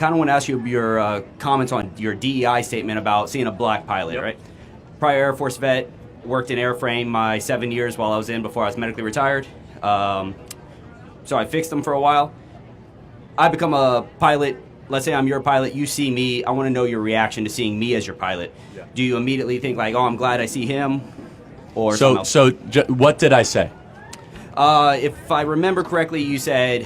kind of want to ask you your comments on your DEI statement about seeing a black pilot, right? Prior Air Force vet, worked in airframe my 7 years while I was in before I was medically retired. So I fixed them for a while. I become a pilot. Let's say I'm your pilot. You see me. I want to know your reaction to seeing me as your pilot. Yeah. Do you immediately think like, oh, I'm glad I see him? Or something else? What did I say? If I remember correctly, you said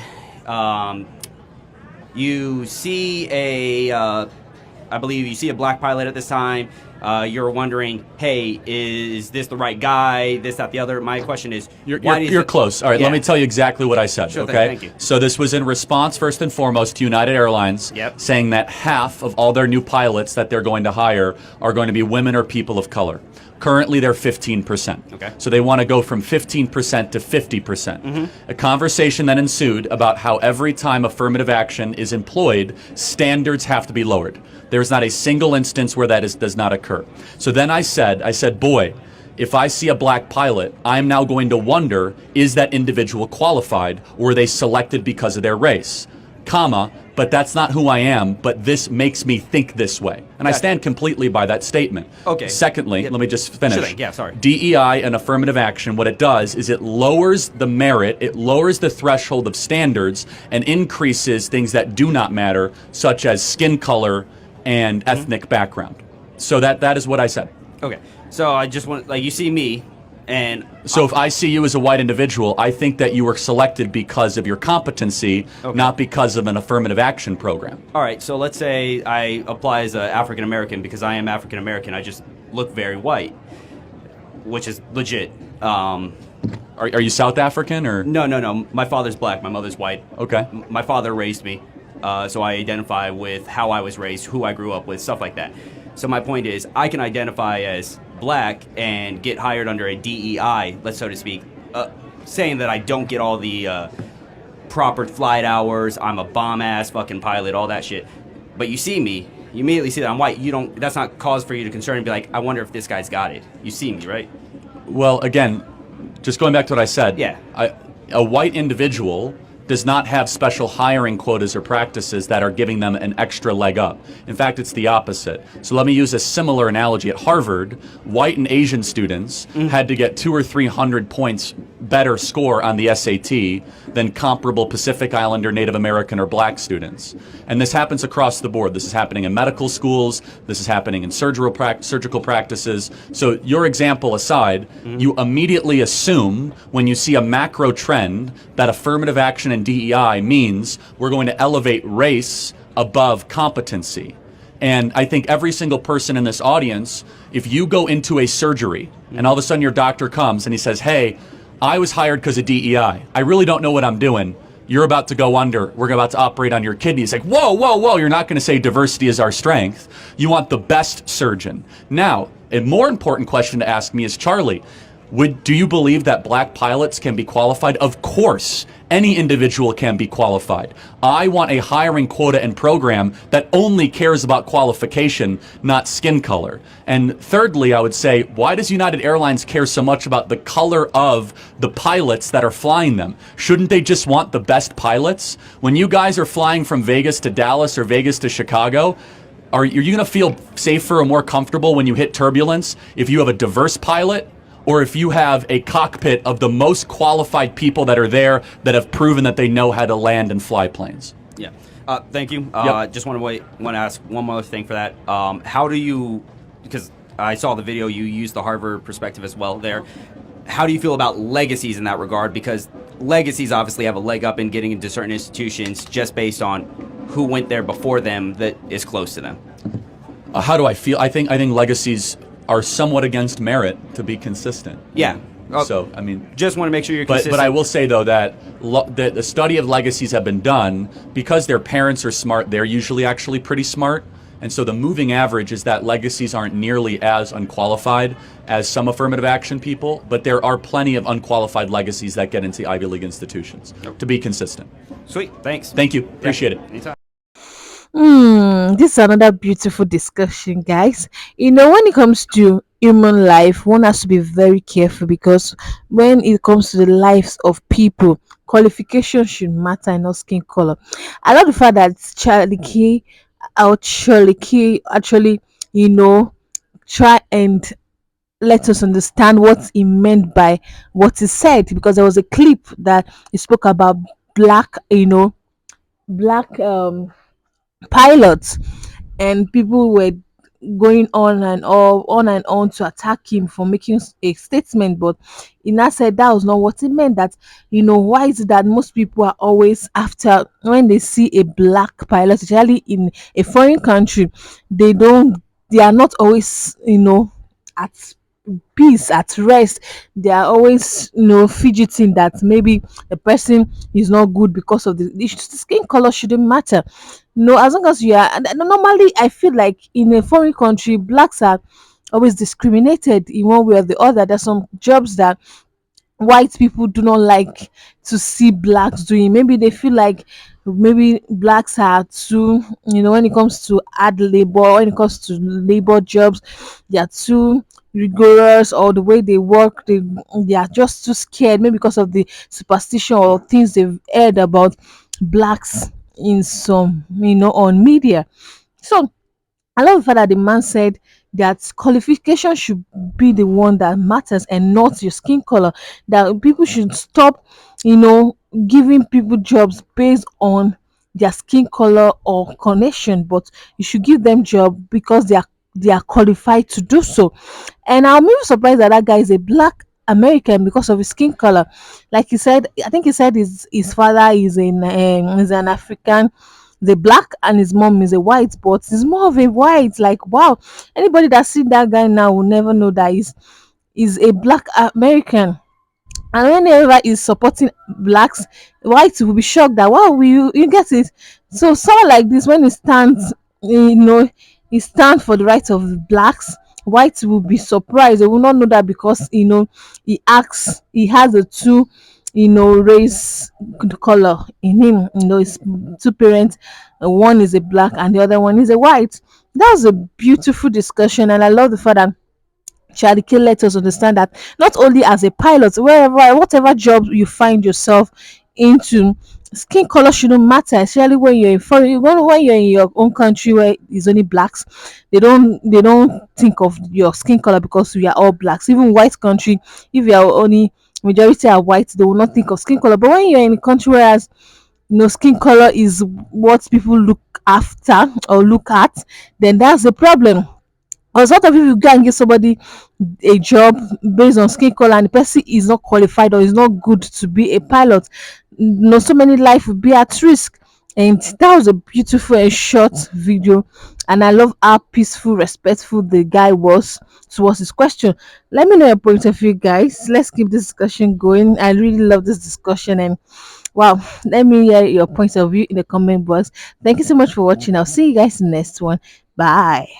you see I believe you see a black pilot at this time. You're wondering, hey, is this the right guy? This, that, the other. My question is, you're close. All right, let me tell you exactly what I said. Sure okay, thing, thank you. So this was in response, first and foremost, to United Airlines, saying that half of all their new pilots that they're going to hire are going to be women or people of color. Currently, they're 15%. Okay. So they want to go from 15% to 50%. A conversation then ensued about how every time affirmative action is employed, standards have to be lowered. There's not a single instance where that does not occur. So then I said, boy, if I see a black pilot, I'm now going to wonder, is that individual qualified, or were they selected because of their race? Comma, but that's not who I am, but this makes me think this way. And I stand completely by that statement. Okay. Secondly, let me just finish. Sure thing. Yeah, sorry. DEI and affirmative action, what it does is it lowers the merit, it lowers the threshold of standards, and increases things that do not matter, such as skin color and ethnic background. So that is what I said. Okay. So I just want, like, you see me, and so if I see you as a white individual, I think that you were selected because of your competency, not because of an affirmative action program. All right, so let's say I apply as an African American because I am African American. I just look very white, which is legit. Are you South African or? No. My father's black. My mother's white. Okay. My father raised me, so I identify with how I was raised, who I grew up with, stuff like that. So my point is, I can identify as black and get hired under a DEI, let's so to speak, saying that I don't get all the proper flight hours, I'm a bomb-ass fucking pilot, all that shit. But you see me, you immediately see that I'm white. That's not cause for you to concern and be like, I wonder if this guy's got it. You see me, right? Well, again, just going back to what I said. Yeah. A white individual does not have special hiring quotas or practices that are giving them an extra leg up. In fact, it's the opposite. So let me use a similar analogy. At Harvard, white and Asian students had to get 200 or 300 points better score on the SAT than comparable Pacific Islander, Native American, or black students. And this happens across the board. This is happening in medical schools. This is happening in surgical practices. So your example aside, you immediately assume when you see a macro trend that affirmative action and DEI means we're going to elevate race above competency. And I think every single person in this audience, if you go into a surgery and all of a sudden your doctor comes and he says, hey, I was hired because of DEI. I really don't know what I'm doing. You're about to go under. We're about to operate on your kidney. It's like, whoa. You're not going to say diversity is our strength. You want the best surgeon. Now, a more important question to ask me is, Charlie, do you believe that black pilots can be qualified? Of course, any individual can be qualified. I want a hiring quota and program that only cares about qualification, not skin color. And thirdly, I would say, why does United Airlines care so much about the color of the pilots that are flying them? Shouldn't they just want the best pilots? When you guys are flying from Vegas to Dallas or Vegas to Chicago, are you going to feel safer or more comfortable when you hit turbulence if you have a diverse pilot, or if you have a cockpit of the most qualified people that are there that have proven that they know how to land and fly planes? Yeah. Thank you. Yep. Just want to ask one more thing for that. How do you, because I saw the video, you used the Harvard perspective as well there. How do you feel about legacies in that regard? Because legacies obviously have a leg up in getting into certain institutions just based on who went there before them that is close to them. How do I feel? I think legacies are somewhat against merit, to be consistent. Yeah. So, I mean... Just want to make sure you're consistent. But I will say, though, that the study of legacies have been done because their parents are smart. They're usually actually pretty smart. And so the moving average is that legacies aren't nearly as unqualified as some affirmative action people, but there are plenty of unqualified legacies that get into Ivy League institutions, to be consistent. Sweet. Thanks. Thank you. Appreciate it. Anytime. This is another beautiful discussion, guys. When it comes to human life, one has to be very careful, because when it comes to the lives of people, qualification should matter and not skin color. I love the fact that Charlie Key actually, you know, try and let us understand what he meant by what he said, because there was a clip that he spoke about black, black pilots, and people were going on and on to attack him for making a statement. But he now said that was not what he meant. That, why is it that most people are always after, when they see a black pilot, especially in a foreign country, they are not always, at peace, at rest. They are always, fidgeting that maybe the person is not good because of the skin color shouldn't matter. No, as long as you are, and normally I feel like in a foreign country, blacks are always discriminated in one way or the other. There's some jobs that white people do not like to see blacks doing. Maybe they feel like maybe blacks are too, when it comes to hard labor, when it comes to labor jobs, they are too rigorous, or the way they work, they are just too scared, maybe because of the superstition or things they've heard about blacks in some, on media. So I love the fact that the man said that qualification should be the one that matters and not your skin color. That people should stop, you know, giving people jobs based on their skin color or connection, but you should give them job because they are qualified to do so. And I'm even surprised that that guy is a black American because of his skin color. Like he said, I think he said his father is an African, the black, and his mom is a white, but he's more of a white. Like, wow, anybody that see that guy now will never know that is a black American. And whenever he's supporting blacks, whites will be shocked that, wow, you get it. So someone like this, when he stands, he stands for the rights of blacks, whites will be surprised. They will not know that, because he has a two, race color in him. His two parents, one is a black and the other one is a white. That was a beautiful discussion, and I love the fact that Charlie K let us understand that not only as a pilot, wherever, whatever job you find yourself into, skin color shouldn't matter, especially when you're in foreign, when you're in your own country where it's only blacks. They don't think of your skin color, because we are all blacks. Even white country, if you are only majority are white, they will not think of skin color. But when you're in a country whereas skin color is what people look after or look at, then that's the problem. Because what if you go and give somebody a job based on skin color, and the person is not qualified or is not good to be a pilot? So many life would be at risk. And that was a beautiful and short video, and I love how peaceful, respectful the guy was towards his question. Let me know your point of view, guys. Let's keep this discussion going. I really love this discussion, and wow, let me hear your point of view in the comment box. Thank you so much for watching. I'll see you guys in the next one. Bye.